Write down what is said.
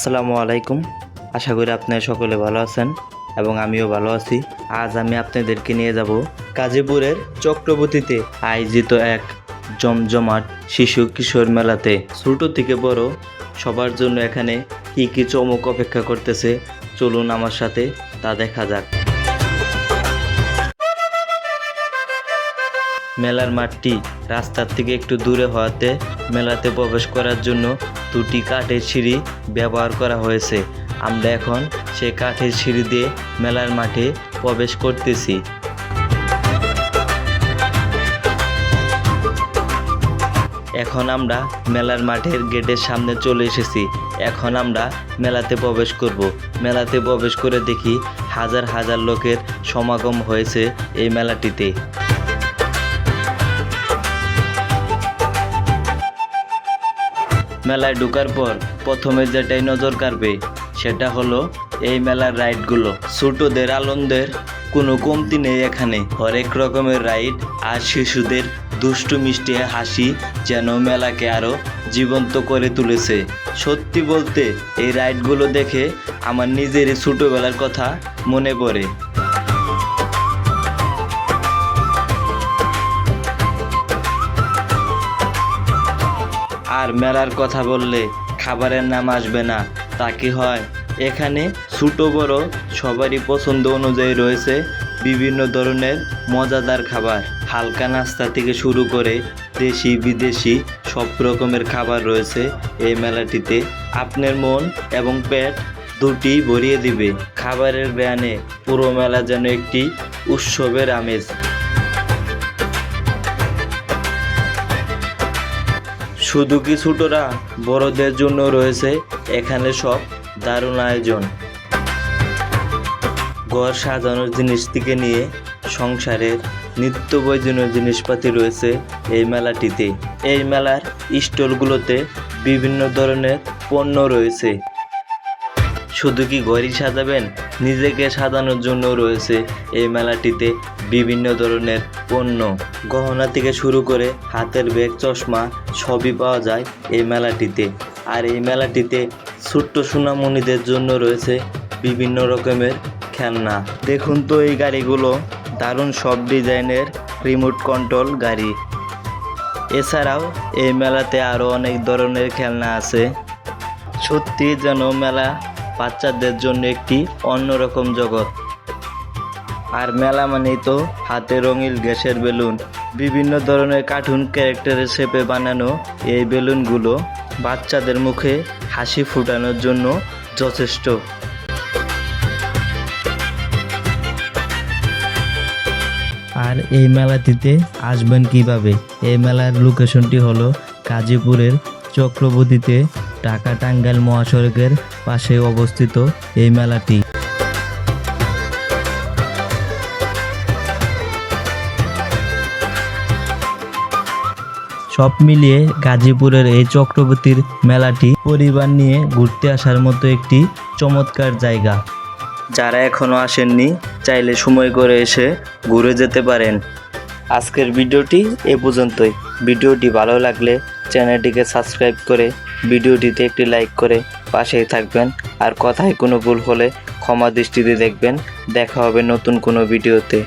আসসালামু আলাইকুম। আশা করি আপনারা সকলে ভালো আছেন এবং আমিও ভালো আছি। আজ আমি আপনাদেরকে নিয়ে যাব গাজীপুরের চক্রবর্তীতে আয়োজিত এক জমজমাট শিশু কিশোর মেলাতে। ছোট থেকে বড় সবার জন্য এখানে কি কি চমক অপেক্ষা করতেছে, চলুন আমার সাথে তা দেখা যাক। মেলার মাঠটি রাস্তার থেকে একটু দূরে হওয়াতে মেলাতে প্রবেশ করার জন্য দুটি কাঠের সিঁড়ি ব্যবহার করা হয়েছে। আমরা এখন সেই কাঠের সিঁড়ি দিয়ে মেলার মাঠে প্রবেশ করতেছি। এখন আমরা মেলার মাঠের গেটের সামনে চলে এসেছি। এখন আমরা মেলাতে প্রবেশ করব। মেলাতে প্রবেশ করে দেখি হাজার হাজার লোকের সমাগম হয়েছে এই মেলাটিতে। মেলায় ঢোকার পর প্রথমে যেটাই নজর কাড়বে সেটা হলো এই মেলার রাইডগুলো। ছোটদের আনন্দের কোনো কমতি নেই এখানে। হরেক রকমের রাইড আর শিশুদের দুষ্টু মিষ্টি হাসি যেন মেলাকে আরও জীবন্ত করে তুলেছে। সত্যি বলতে এই রাইডগুলো দেখে আমার নিজেরই ছোটোবেলার কথা মনে পড়ে। আর মেলার কথা বললে খাবারের নাম আসবে না, তা কি হয়? এখানে ছোট বড় সবারই পছন্দ অনুযায়ী রয়েছে বিভিন্ন ধরনের মজাদার খাবার। হালকা নাস্তা থেকে শুরু করে দেশি বিদেশি সব রকমের খাবার রয়েছে এই মেলাটিতে। আপনার মন এবং পেট দুটি ভরিয়ে দিবে। খাবারের ব্যানে পুরো মেলা যেন একটি উৎসবের আমেজ। শুধু কি ছোটরা, বড়দের জন্য রয়েছে এখানে সব দারুণ আয়োজন। ঘর সাজানোর জিনিস থেকে নিয়ে সংসারের নিত্য প্রয়োজনীয় জিনিসপাতি রয়েছে এই মেলাটিতে। এই মেলার স্টলগুলোতে বিভিন্ন ধরনের পণ্য রয়েছে। শুধু কি ঘরই সাজাবেন, নিজেকে সাজানোর জন্য রয়েছে এই মেলাটিতে বিভিন্ন ধরনের পণ্য। গহনা থেকে শুরু করে হাতের ব্যাগ, চশমা সবই পাওয়া যায় এই মেলাটিতে। আর এই মেলাটিতে ছোট্ট সোনামণিদের জন্য রয়েছে বিভিন্ন রকমের খেলনা। দেখুন তো এই গাড়িগুলো দারুণ সব ডিজাইনের রিমোট কন্ট্রোল গাড়ি। এছাড়াও এই মেলাতে আরও অনেক ধরনের খেলনা আছে। সত্যি যেন মেলা বাচ্চাদের জন্য একটি অন্যরকম জগৎ। আর মেলা মানেই তো হাতে রঙিন গ্যাসের বেলুন। বিভিন্ন ধরনের কার্টুন ক্যারেক্টারের শেপে বানানো এই বেলুনগুলো বাচ্চাদের মুখে হাসি ফোটানোর জন্য যথেষ্ট। আর এই মেলাটিতে আসবেন কিভাবে? এই মেলার লোকেশনটি হলো গাজীপুরের চক্রবর্তীতে, ঢাকা টাঙ্গাইল মহাসড়কের পাশে অবস্থিত এই মেলাটি। সব মিলিয়ে গাজীপুরের এই চক্রবর্তীর মেলাটি পরিবার নিয়ে ঘুরতে আসার মতো একটি চমৎকার জায়গা। যারা এখনও আসেননি চাইলে সময় করে এসে ঘুরে যেতে পারেন। আজকের ভিডিওটি এ পর্যন্তই। ভিডিওটি ভালো লাগলে চ্যানেলটিকে সাবস্ক্রাইব করে ভিডিওটিতে একটি লাইক করে পাশেই থাকবেন। আর কথায় কোনো ভুল হলে ক্ষমা দৃষ্টিতে দেখবেন। দেখা হবে নতুন কোনো ভিডিওতে।